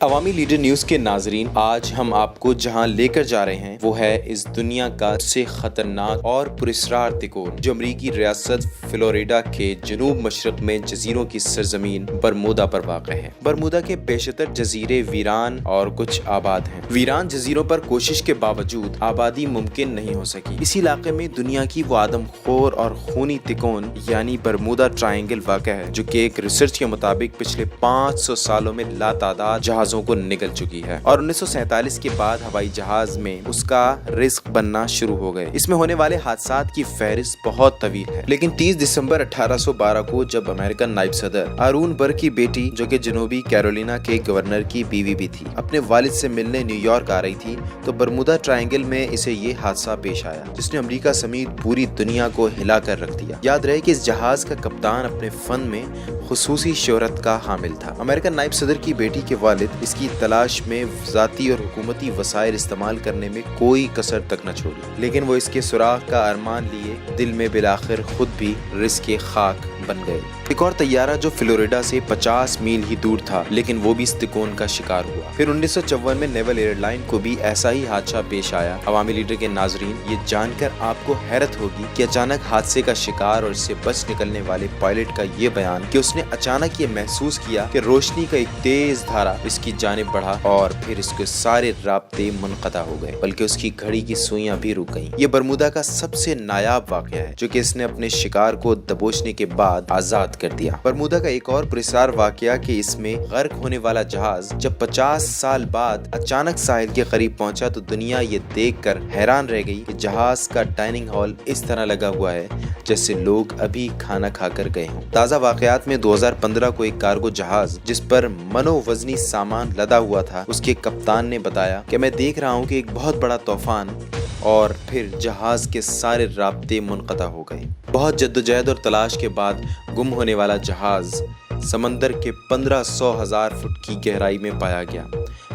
عوامی leader news کے ناظرین، آج ہم آپ کو جہاں لے کر جا رہے ہیں وہ ہے اس دنیا کا سب سے خطرناک اور پراسرار تکون جو امریکی ریاست فلوریڈا کے جنوب مشرق میں جزیروں کی سرزمین برمودا پر واقع ہے۔ برمودا کے بیشتر جزیرے ویران اور کچھ آباد ہیں۔ ویران جزیروں پر کوشش کے باوجود آبادی ممکن نہیں ہو سکی۔ اسی علاقے میں دنیا کی وہ آدم خور اور خونی تکون یعنی برمودا ٹرائنگل واقع ہے، جو کہ ایک ریسرچ کے مطابق پچھلے 500 سالوں میں لاتعداد جہازوں کو نگل چکی ہے، اور 1947 کے بعد ہوائی جہاز میں اس کا رزق بننا شروع ہو گئے۔ اس میں ہونے والے حادثات کی فہرست بہت طویل ہے، لیکن 30 دسمبر 1812 کو جب امریکن نائب صدر آرون بر کی بیٹی، جو کہ جنوبی کیرولینا کے گورنر کی بیوی بھی تھی، اپنے والد سے ملنے نیو یارک آ رہی تھی تو برمودا ٹرائنگل میں اسے یہ حادثہ پیش آیا، جس نے امریکہ سمیت پوری دنیا کو ہلا کر رکھ دیا۔ یاد رہے کہ اس جہاز کا کپتان اپنے فن میں خصوصی شہرت کا حامل تھا۔ امریکن نائب صدر کی بیٹی کے والد اس کی تلاش میں ذاتی اور حکومتی وسائل استعمال کرنے میں کوئی کسر تک نہ چھوڑی، لیکن وہ اس کے سراغ کا ارمان لیے دل میں بالآخر خود بھی رزق کے خاک بن گئے۔ ایک اور طیارہ جو فلوریڈا سے 50 میل ہی دور تھا، لیکن وہ بھی اس تکون کا شکار ہوا۔ پھر 1954 میں نیول ایئر لائن کو بھی ایسا ہی حادثہ پیش آیا۔ عوامی لیڈر کے ناظرین، یہ جان کر آپ کو حیرت ہوگی کہ اچانک حادثے کا شکار اور اس سے بچ نکلنے والے پائلٹ کا یہ بیان کہ اس نے اچانک یہ محسوس کیا کہ روشنی کا ایک تیز دھارا اس کی جانب بڑھا اور پھر اس کے سارے رابطے منقطع ہو گئے، بلکہ اس کی گھڑی کی سوئیاں بھی رک گئیں۔ یہ برمودا کا سب سے نایاب واقعہ ہے، جو کہ اس نے اپنے شکار کو دبوچنے کے بعد آزاد کر دیا۔ برمودا کا ایک اور پراسرار واقعہ کہ اس میں غرق ہونے والا جہاز جب 50 سال بعد اچانک ساحل کے قریب پہنچا تو دنیا یہ دیکھ کر حیران رہ گئی کہ جہاز کا ڈائننگ ہال اس طرح لگا ہوا ہے جیسے لوگ ابھی کھانا کھا کر گئے ہوں۔ تازہ واقعات میں 2015 کو ایک کارگو جہاز جس پر منو وزنی سامان لدا ہوا تھا، اس کے کپتان نے بتایا کہ میں دیکھ رہا ہوں کہ ایک بہت بڑا طوفان، اور پھر جہاز کے سارے رابطے منقطع ہو گئے۔ بہت جدوجہد اور تلاش کے بعد گم ہونے والا جہاز سمندر کے 1500,000 فٹ کی گہرائی میں پایا گیا،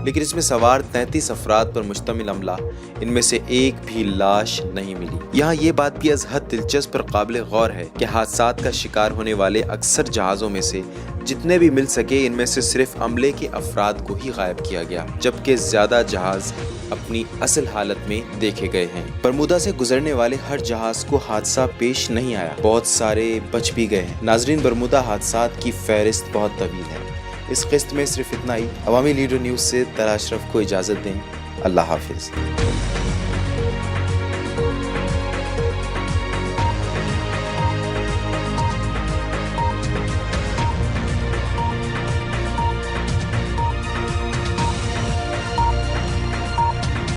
لیکن اس میں سوار 33 افراد پر مشتمل عملہ، ان میں سے ایک بھی لاش نہیں ملی۔ یہاں یہ بات بھی از حد دلچسپ اور قابل غور ہے کہ حادثات کا شکار ہونے والے اکثر جہازوں میں سے جتنے بھی مل سکے، ان میں سے صرف عملے کے افراد کو ہی غائب کیا گیا، جبکہ زیادہ جہاز اپنی اصل حالت میں دیکھے گئے ہیں۔ برمودا سے گزرنے والے ہر جہاز کو حادثہ پیش نہیں آیا، بہت سارے بچ بھی گئے ہیں۔ ناظرین، برمودا حادثات کی فہرست بہت طویل ہے۔ اس قسط میں صرف اتنا ہی۔ عوامی لیڈر نیوز سے طاہر اشرف کو اجازت دیں۔ اللہ حافظ۔